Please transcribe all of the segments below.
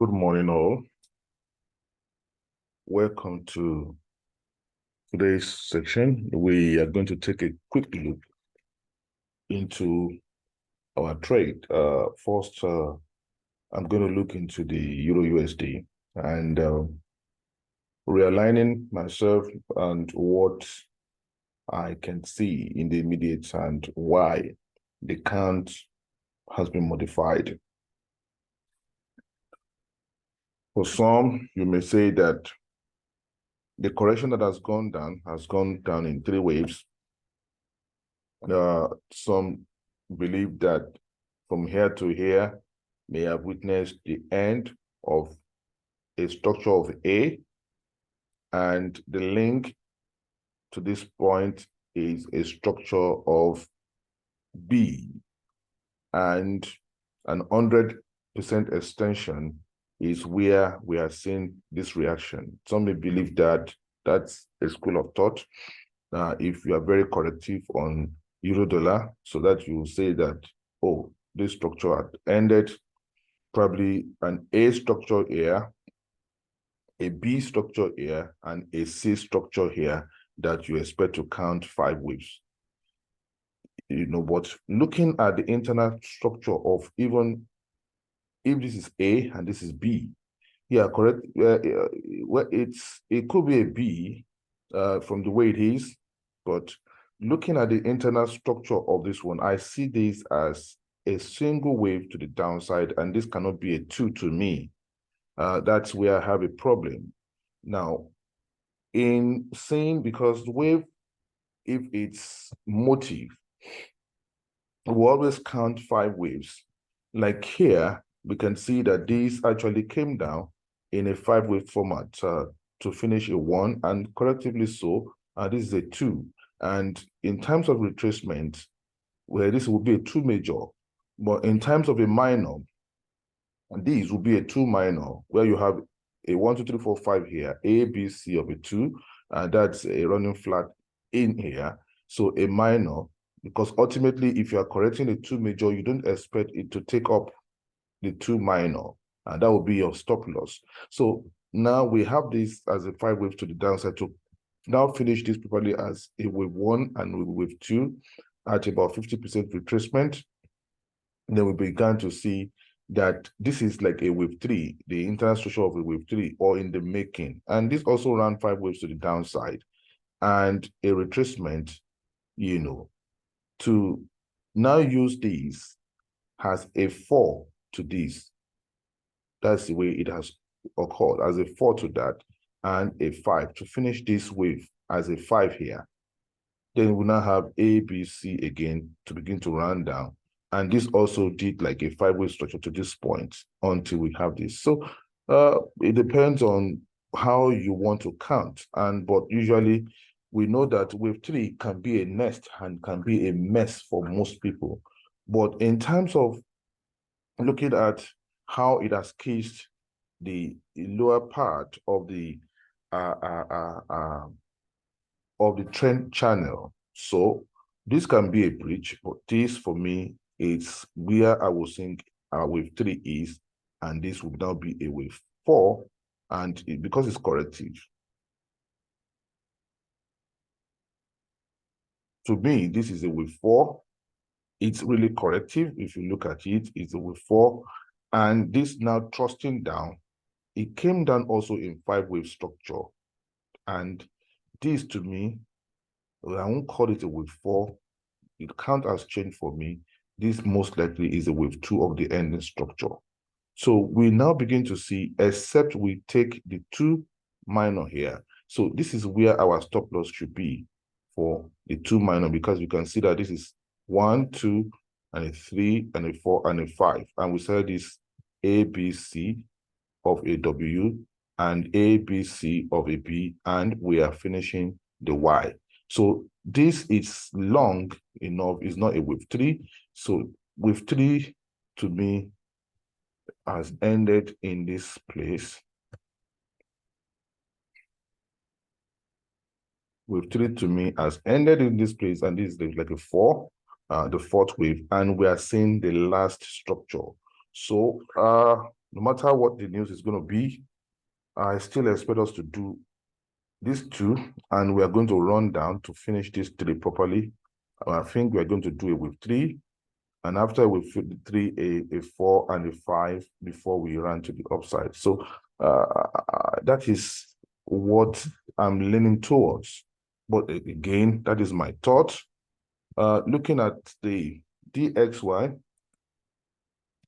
Good morning, all. Welcome to today's section. We are going to take a quick look into our trade. First, I'm going to look into the Euro USD and realigning myself and what I can see in the immediate and why the count has been modified. For some, you may say that the correction that has gone down in three waves. Some believe that from here to here may have witnessed the end of a structure of A, and the link to this point is a structure of B, and an 100% extension is where we are seeing this reaction. Some may believe that that's a school of thought. If you are very corrective on euro dollar, so that you say that, oh, this structure had ended, probably an A structure here, a B structure here, and a C structure here that you expect to count 5 waves. But looking at the internal structure of even if this is A and this is B, yeah, correct. Well, it could be a B from the way it is, but looking at the internal structure of this one, I see this as a single wave to the downside, and this cannot be a 2 to me. That's where I have a problem. Now, in saying, because the wave, if it's motive, we always count 5 waves. Like here, we can see that this actually came down in a 5-wave format to finish a 1, and correctively so, this is a 2. And in terms of retracement, where this will be a 2 major, but in terms of a minor, and these will be a 2 minor, where you have a 1, 2, 3, 4, 5 here, A, B, C of a 2, and that's a running flat in here. So a minor, because ultimately, if you are correcting a 2 major, you don't expect it to take up the 2 minor, and that will be your stop loss. So now we have this as a 5 waves to the downside to now finish this properly as a wave 1 and wave 2 at about 50% retracement. And then we began to see that this is like a wave 3, the internal structure of a wave 3, or in the making. And this also ran 5 waves to the downside and a retracement, to now use these has a 4 to this. That's the way it has occurred, as a 4 to that, and a 5 to finish this wave as a 5 here. Then we now have A, B, C again to begin to run down. And this also did like a 5-wave structure to this point until we have this. So it depends on how you want to count. But usually we know that wave 3 can be a nest and can be a mess for most people. But in terms of looking at how it has cased the lower part of the trend channel, so this can be a breach, but this for me is where I will think wave 3 is, and this would now be a wave 4, and because it's corrective. To me, this is a wave 4. It's really corrective. If you look at it, it's a wave 4, and this now thrusting down, it came down also in 5-wave structure, and this to me, I won't call it a wave 4. It can't as change for me. This most likely is a wave 2 of the ending structure. So we now begin to see, except we take the 2 minor here. So this is where our stop loss should be for the 2 minor, because you can see that this is 1, 2, and a 3, and a 4, and a 5. And we said this A, B, C of a W, and A, B, C of a B, and we are finishing the Y. So this is long enough, it's not a wave 3. So wave 3 to me has ended in this place. Wave 3 to me has ended in this place, and this is like a 4, the 4th wave, and we are seeing the last structure. So no matter what the news is going to be, I still expect us to do these two, and we are going to run down to finish these three properly. I think we are going to do a wave 3, and after we fit the 3, a 4 and a 5 before we run to the upside. So that is what I'm leaning towards. But again, that is my thought. Looking at the DXY,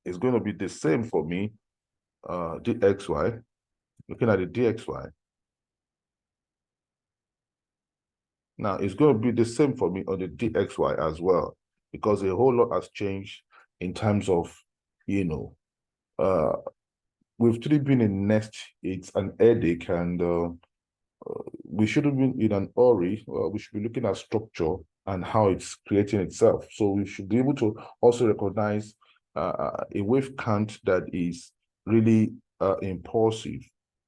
is going to be the same for me. DXY, looking at the DXY. Now, it's going to be the same for me on the DXY as well, because a whole lot has changed in terms of, with 3 being in next, it's an headache, and we shouldn't be in an hurry. We should be looking at structure and how it's creating itself. So we should be able to also recognize a wave count that is really impulsive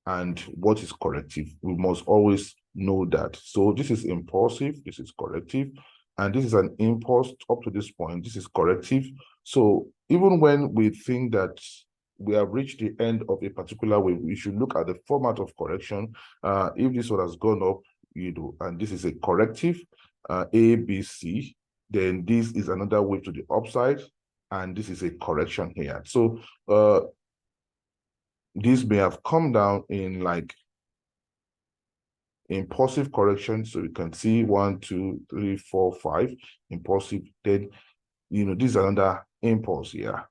and what is corrective. We must always know that. So this is impulsive, this is corrective, and this is an impulse up to this point. This is corrective. So even when we think that we have reached the end of a particular wave, we should look at the format of correction. If this one has gone up, and this is a corrective, A, B, C, then this is another wave to the upside, and this is a correction here. So this may have come down in like impulsive correction. So you can see 1, 2, 3, 4, 5 impulsive. Then, this is another impulse here.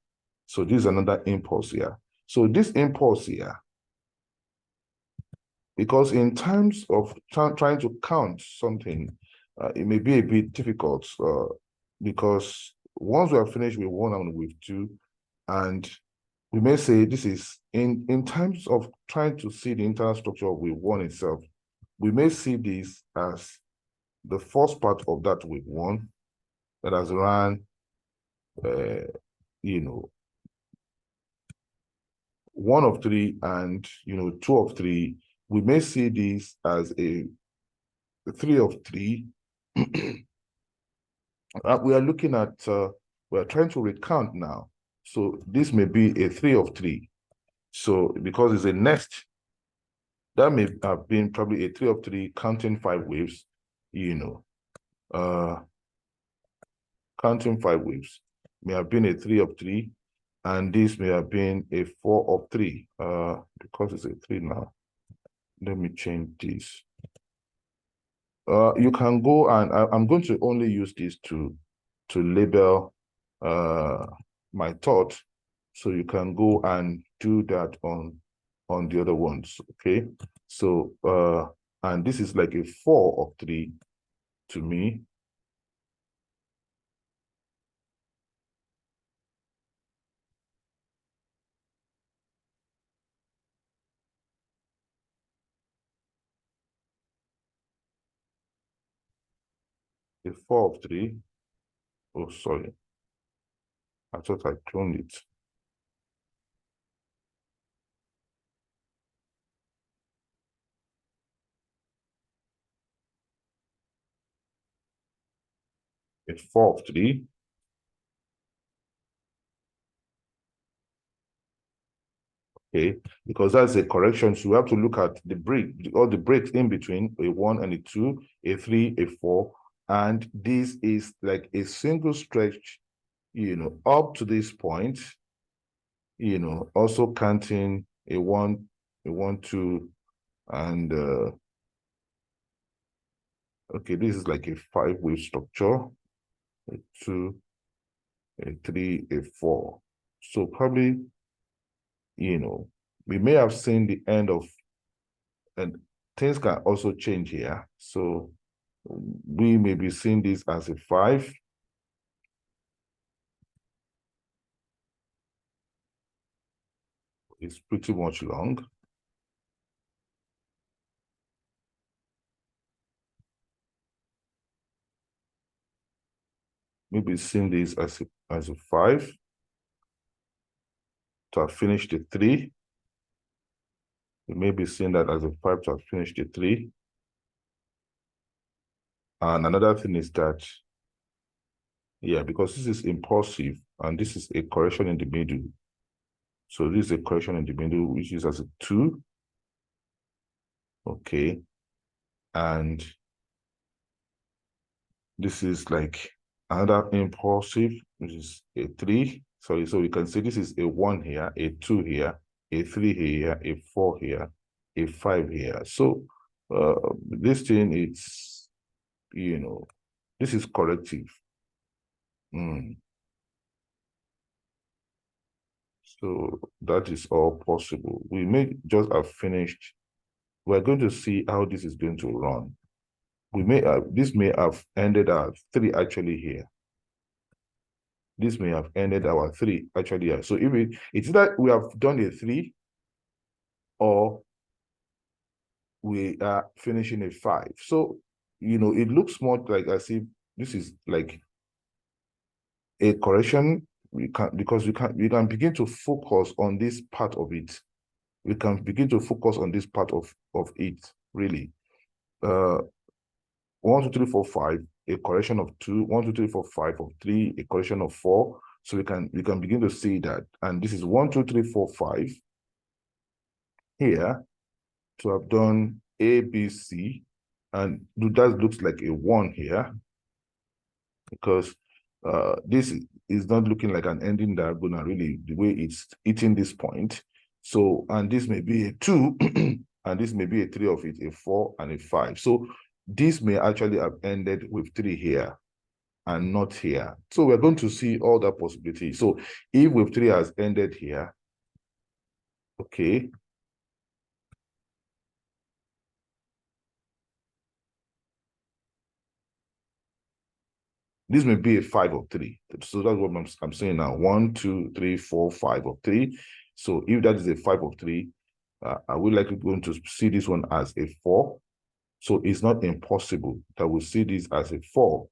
So this is another impulse here. So this impulse here, because in terms of trying to count something, it may be a bit difficult because once we are finished with 1 and with 2, and we may say this is, in terms of trying to see the internal structure of wave 1 itself, we may see this as the first part of that wave 1 that has run, 1 of 3 and 2 of 3. We may see this as a 3 of 3. We are looking at, we are trying to recount now. So this may be a 3 of 3. So because it's a nest, that may have been probably a 3 of 3 counting 5 waves, counting 5 waves. May have been a 3 of 3, and this may have been a 4 of 3. Because it's a 3 now. Let me change this. You can go, and I'm going to only use this to label my thought, so you can go and do that on the other ones. Okay, so and this is like a 4 of 3 to me. A 4 of 3. Oh, sorry, I thought I cloned it. A 4 of 3. Okay, because that's a correction. So we have to look at the break, all the breaks in between, a 1 and a 2, a 3, a 4. And this is like a single stretch, up to this point, also counting a 1, 2, and okay, this is like a 5-wave structure, a 2, a 3, a 4. So probably, we may have seen the end of, and things can also change here. So we may be seeing this as a 5. It's pretty much long. Maybe seeing this as a 5 to have finished the 3. We may be seeing that as a 5 to have finished the 3. And another thing is that, yeah, because this is impulsive and this is a correction in the middle. So this is a correction in the middle, which is as a 2. Okay. And this is like another impulsive, which is a 3. Sorry, so we can say this is a 1 here, a 2 here, a 3 here, a 4 here, a 5 here. So this thing, it's, this is corrective. So that is all possible. We may just have finished. We're going to see how this is going to run. This may have ended our 3 actually here. This may have ended our 3 actually here. So if it's that we have done a 3, or we are finishing a 5. So, it looks more like as if this is like a correction. We can begin to focus on this part of it. We can begin to focus on this part of it, really. 1, 2, 3, 4, 5, a correction of 2, 1, 2, 3, 4, 5 of 3, a correction of 4. So we can begin to see that. And this is 1, 2, 3, 4, 5 here to have done A, B, C. And that looks like a 1 here, because this is not looking like an ending diagonal, really, the way it's hitting this point. So, and this may be a 2, and this may be a 3 of it, a 4 and a 5. So this may actually have ended with 3 here and not here. So we're going to see all that possibility. So if with 3 has ended here, okay. This may be a 5 of 3. So that's what I'm saying now. 1, 2, 3, 4, 5 of 3. So if that is a 5 of 3, I would likely going to see this one as a 4. So it's not impossible that we see this as a 4.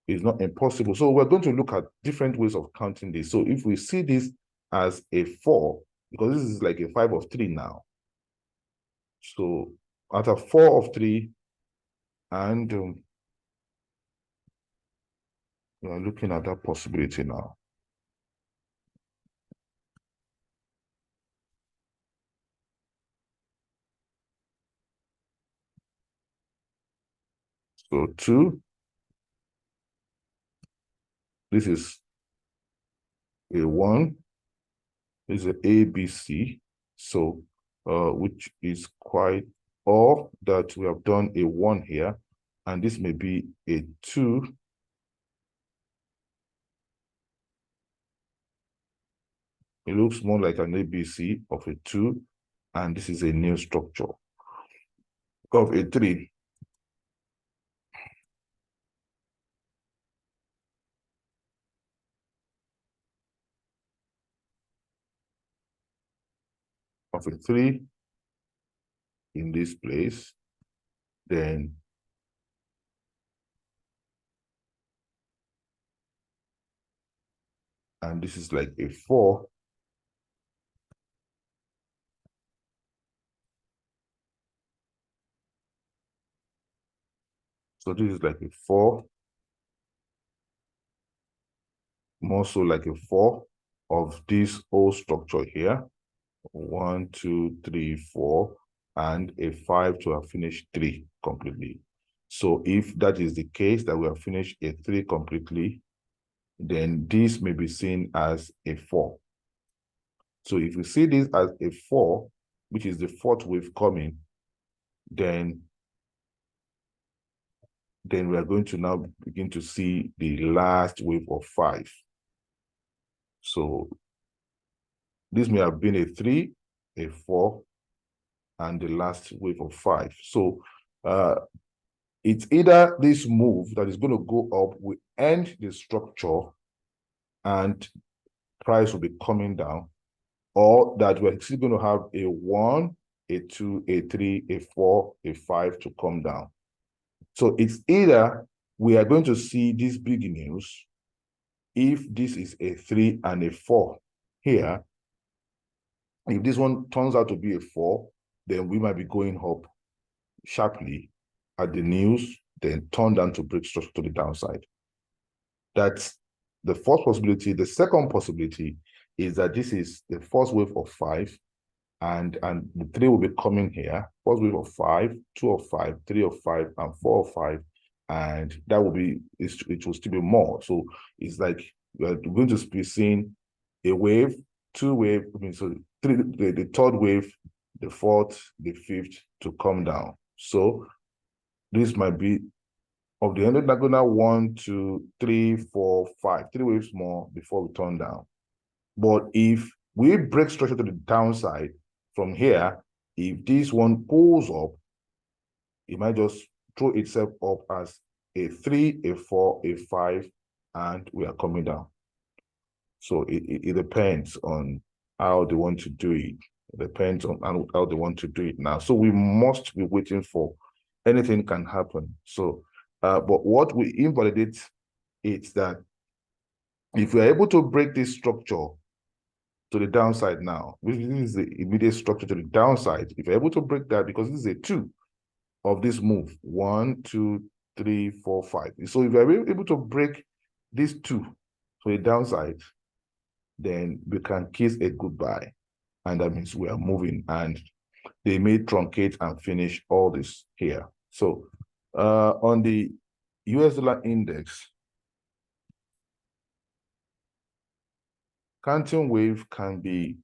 It's not impossible. So we're going to look at different ways of counting this. So if we see this as a 4, because this is like a 5 of 3 now. So out of 4 of 3, and we are looking at that possibility now. So 2, this is a 1, this is a B, C. So which is quite, or that we have done a 1 here, and this may be a 2. It looks more like an ABC of a 2, and this is a new structure of a 3. Of a 3 in this place, then and this is like a 4. So this is like a 4, more so like a 4 of this whole structure here. 1, 2, 3, 4, and a 5 to have finished 3 completely. So if that is the case, that we have finished a 3 completely, then this may be seen as a 4. So if we see this as a 4, which is the 4th wave coming, then we are going to now begin to see the last wave of 5. So this may have been a 3, a 4, and the last wave of 5. So it's either this move that is going to go up, we end the structure, and price will be coming down, or that we're still going to have a 1, a 2, a 3, a 4, a 5 to come down. So it's either we are going to see this big news if this is a 3 and a 4 here. If this one turns out to be a 4, then we might be going up sharply at the news, then turn down to break structure to the downside. That's the first possibility. The second possibility is that this is the first wave of 5, and the 3 will be coming here. First wave of 5, 2 of 5, 3 of 5, and 4 of 5, and that will be, it will still be more. So it's like we are going to be seeing a wave, 2 wave, I mean, so the third wave, the fourth, the fifth to come down. So this might be of the ended diagonal 1, 2, 3, 4, 5, 3 waves more before we turn down. But if we break structure to the downside from here, if this one pulls up, it might just throw itself up as a 3, a 4, a 5, and we are coming down. So it depends on how they want to do it. It depends on how they want to do it now. So we must be waiting for anything can happen. So, but what we invalidate is that if we are able to break this structure to the downside now, which is the immediate structure to the downside, if you're able to break that, because this is a 2 of this move, 1, 2, 3, 4, 5. So if you're able to break these 2 to the downside, then we can kiss a goodbye. And that means we are moving, and they may truncate and finish all this here. So on the US dollar index, counting wave can be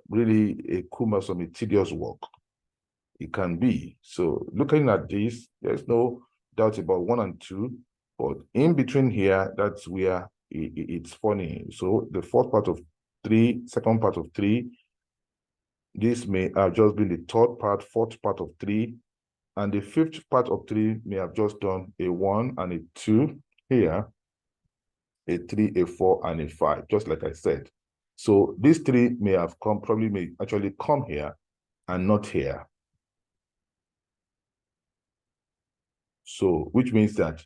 really a cumbersome, a tedious work. It can be. So looking at this, there's no doubt about 1 and 2, but in between here, that's where it's funny. So the fourth part of 3, second part of 3, this may have just been the third part, fourth part of 3, and the fifth part of 3 may have just done a 1 and a 2 here, a 3, a 4, and a 5, just like I said. So these 3 may have come, probably may actually come here and not here. So, which means that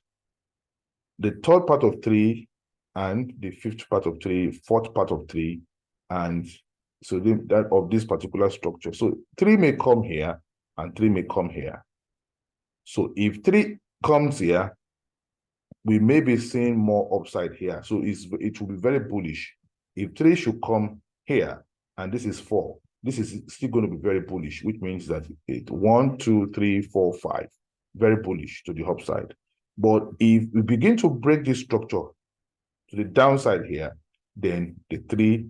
the third part of 3 and the fifth part of 3, fourth part of 3, and so that of this particular structure. So 3 may come here and 3 may come here. So if 3 comes here, we may be seeing more upside here. So it will be very bullish. If 3 should come here, and this is 4, this is still going to be very bullish, which means that 1, 2, 3, 4, 5, very bullish to the upside. But if we begin to break this structure to the downside here, then the 3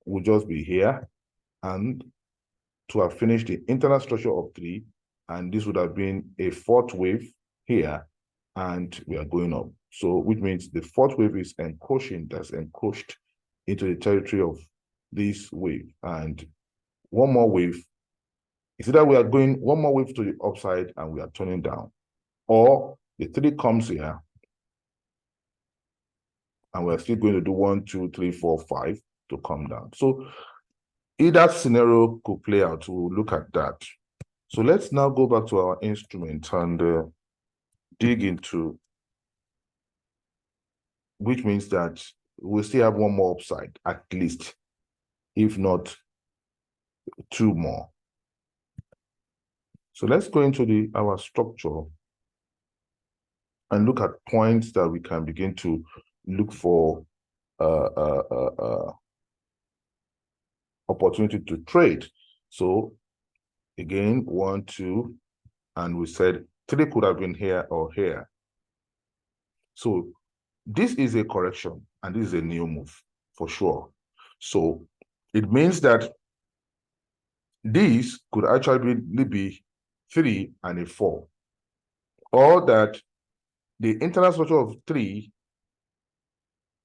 will just be here, and to have finished the internal structure of 3, and this would have been a 4th wave here, and we are going up. So which means the 4th wave is encroaching, that's encroached into the territory of this wave, and one more wave. It's either we are going one more wave to the upside and we are turning down, or the 3 comes here and we're still going to do 1, 2, 3, 4, 5 to come down. So either scenario could play out. We'll look at that. So let's now go back to our instrument and dig into, which means that we'll still have one more upside, at least, if not 2 more. So let's go into our structure and look at points that we can begin to look for opportunity to trade. So again, 1, 2, and we said 3 could have been here or here. So this is a correction and this is a new move for sure. So it means that this could actually be 3 and a 4, or that the internal structure of 3,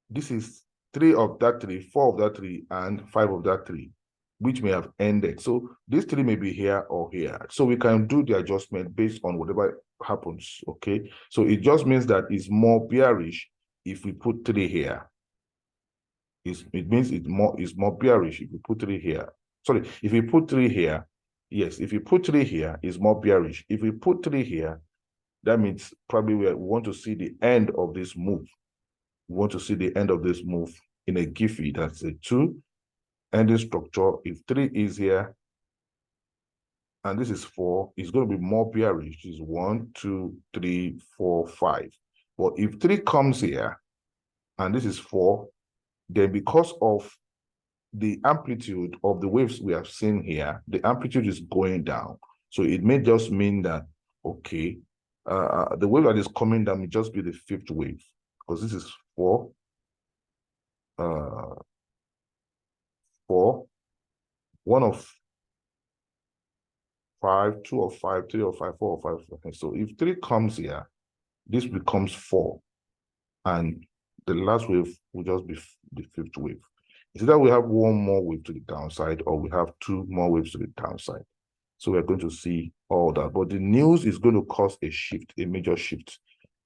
this is 3 of that 3, 4 of that 3, and 5 of that 3, which may have ended. So this 3 may be here or here. So we can do the adjustment based on whatever happens, okay? So it just means that it's more bearish if we put 3 here. It means it's more bearish if we put 3 here. Sorry, if we put 3 here, yes, if you put 3 here, it's more bearish. If we put 3 here, that means probably we want to see the end of this move. We want to see the end of this move in a Giffy. That's a 2 ending structure. If 3 is here and this is 4, it's going to be more bearish. It's 1, 2, 3, 4, 5. But if 3 comes here and this is 4, then because of the amplitude of the waves we have seen here, the amplitude is going down. So it may just mean that, okay, the wave that is coming down may just be the fifth wave, because this is 4, 4, 1 of 5, 2 of 5, 3 of 5, 4 of 5. Okay. So if 3 comes here, this becomes 4. And the last wave will just be the fifth wave. It's either we have one more wave to the downside or we have 2 more waves to the downside. So we're going to see all that. But the news is going to cause a shift, a major shift.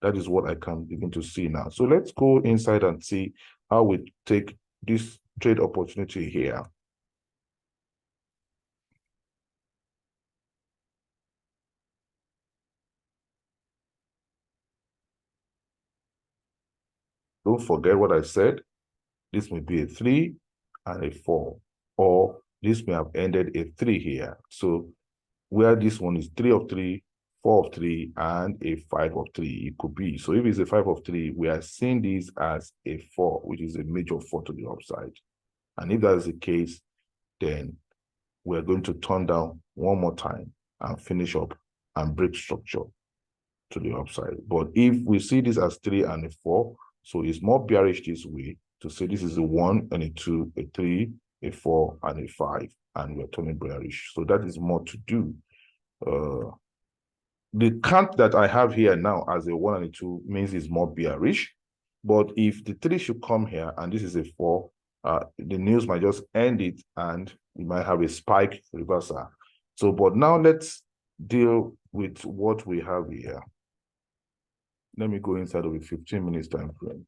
That is what I can begin to see now. So let's go inside and see how we take this trade opportunity here. Don't forget what I said. This may be a 3 and a 4, or this may have ended a 3 here. So where this one is 3 of 3, 4 of 3, and a 5 of 3, it could be. So if it's a 5 of 3, we are seeing this as a 4, which is a major 4 to the upside. And if that is the case, then we're going to turn down one more time and finish up and break structure to the upside. But if we see this as 3 and a 4, so it's more bearish this way to say this is a 1 and a 2, a 3, a 4, and a 5, and we're turning bearish. So that is more to do. The count that I have here now as a 1 and a 2 means it's more bearish. But if the 3 should come here and this is a 4, the news might just end it and we might have a spike reversal. So, but now let's deal with what we have here. Let me go inside of a 15 minutes time frame.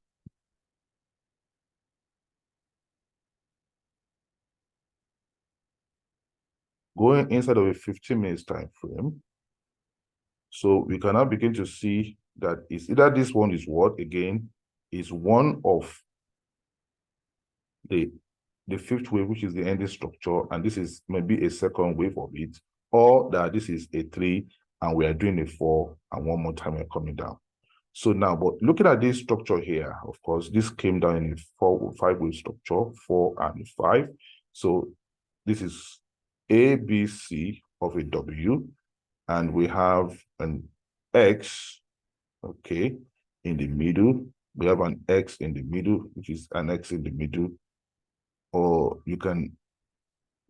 Going inside of a 15 minutes time frame. So we can now begin to see that it's either this one is what, again, is one of the fifth wave, which is the ending structure, and this is maybe a second wave of it, or that this is a 3 and we are doing a 4 and one more time we're coming down. So now, but looking at this structure here, of course, this came down in a 5 wave structure, 4 and 5. So this is A, B, C of a W, and we have an X, okay, in the middle. We have an X in the middle, which is an X in the middle. Or you can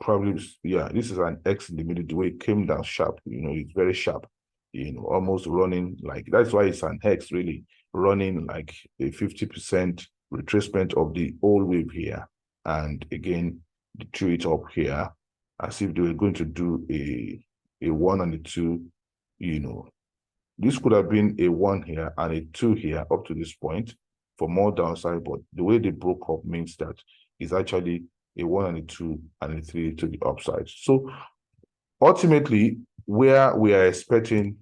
probably, yeah, this is an X in the middle, the way it came down sharp, it's very sharp, almost running like, that's why it's an X really, running like a 50% retracement of the old wave here. And again, they threw it up here as if they were going to do a 1 and a 2, This could have been a 1 here and a 2 here up to this point for more downside, but the way they broke up means that it's actually a 1 and a 2 and a 3 to the upside. So ultimately, where we are expecting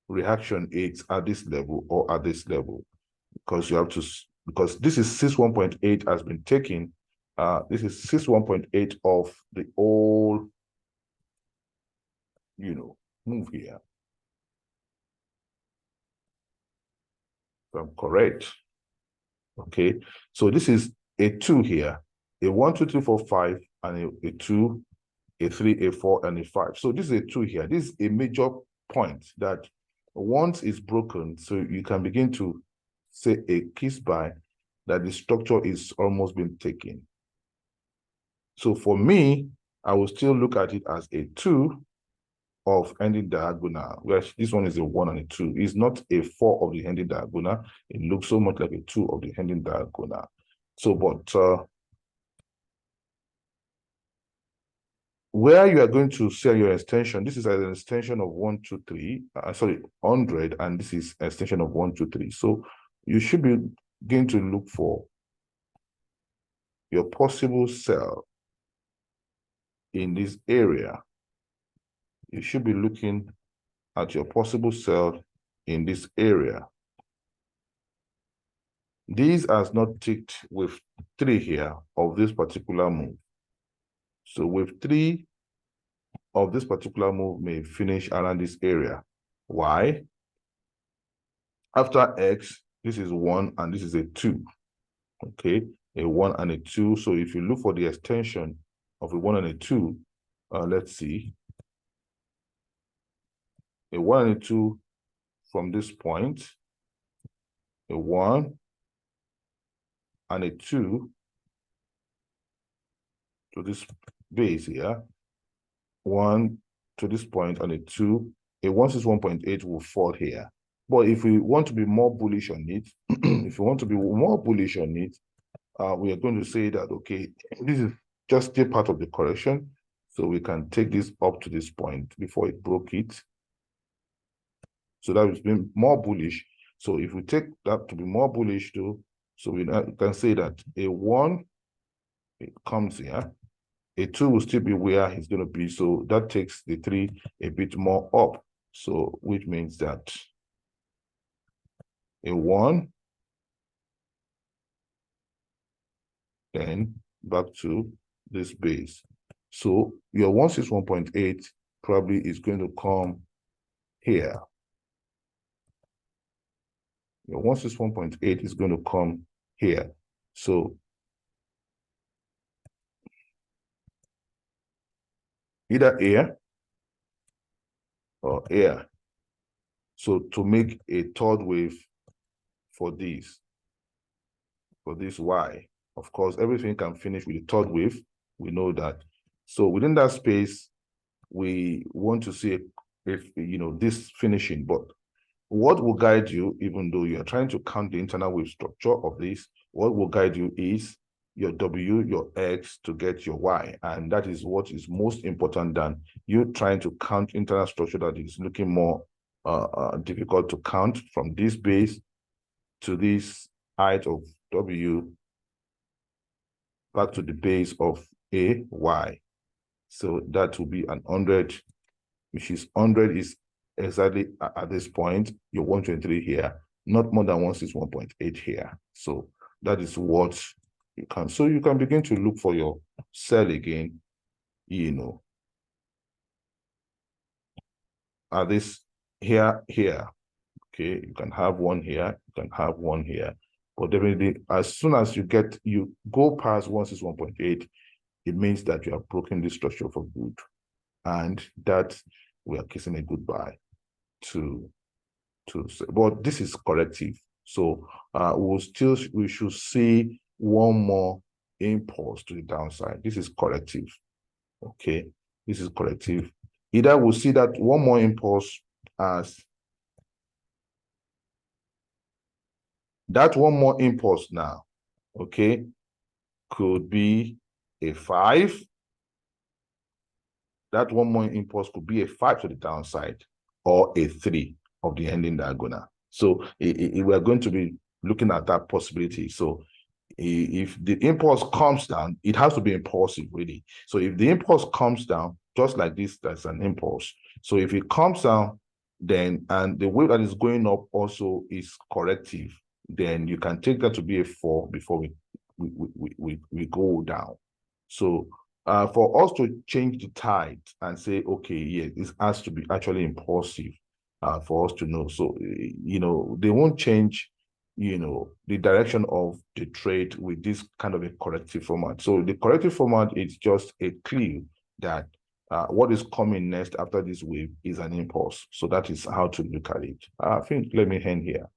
reaction is at this level or at this level, because you have to, because this is 61.8 has been taken. This is 61.8 of the old, move here. If I'm correct. Okay, so this is a 2 here, a 1, 2, 3, 4, 5, and a 2, a 3, a 4, and a 5. So this is a 2 here. This is a major point that once it's broken, so you can begin to say a kiss by that the structure is almost been taken. So for me, I will still look at it as a 2 of ending diagonal, whereas this one is a 1 and a 2. It's not a 4 of the ending diagonal. It looks so much like a 2 of the ending diagonal. So, but where you are going to sell your extension, this is an extension of 1, 2, 3, 100, and this is extension of 1, 2, 3. So you should be going to look for your possible sell in this area. You should be looking at your possible sell in this area. These are not ticked with 3 here of this particular move. So with 3 of this particular move may finish around this area. Why? After X, this is 1 and this is a 2. Okay. a 1 and a 2. So if you look for the extension of a 1 and a 2, let's see. A 1 and a 2 from this point, a 1 and a 2 to this base here, 1 to this point and a 2, a 161.8 will fall here. But if we want to be more bullish on it, if we want to be more bullish on it, we are going to say that, okay, this is just still part of the correction. So we can take this up to this point before it broke it. So that has been more bullish. So if we take that to be more bullish too, so we can say that a 1, it comes here. A 2 will still be where it's going to be. So that takes the 3 a bit more up. So which means that a 1, then back to this base. So your 161.8 probably is going to come here. Your 161.8 is going to come here. So either here or here. So to make a third wave for this Y, of course, everything can finish with a third wave. We know that. So within that space, we want to see if, you know, this finishing. But what will guide you, even though you are trying to count the internal wave structure of this, what will guide you is your W, your X to get your Y. And that is what is most important than you trying to count internal structure that is looking more difficult to count from this base to this height of W back to the base of a Y. So that will be an 100, which is 100 is exactly at this point, your 123 here, not more than 161.8 here. So that is what you can. So you can begin to look for your sell again, you know, at this here. Okay, you can have one here, you can have one here. But definitely, as soon as you go past 161.8, it means that you have broken this structure for good. And that we are kissing a goodbye to say. But this is corrective. So we should see one more impulse to the downside. This is corrective. Okay, this is corrective. Either we'll see that one more impulse as that one more impulse now, okay, could be a 5. That one more impulse could be a 5 to the downside or a 3 of the ending diagonal. So we're going to be looking at that possibility. So if the impulse comes down, it has to be impulsive, really. So if the impulse comes down, just like this, that's an impulse. So if it comes down, then, and the wave that is going up also is corrective, then you can take that to be a 4 before we go down. So for us to change the tide and say, okay, yeah, this has to be actually impulsive for us to know. So, you know, they won't change, you know, the direction of the trade with this kind of a corrective format. So the corrective format is just a clue that what is coming next after this wave is an impulse. So that is how to look at it. I think let me end here.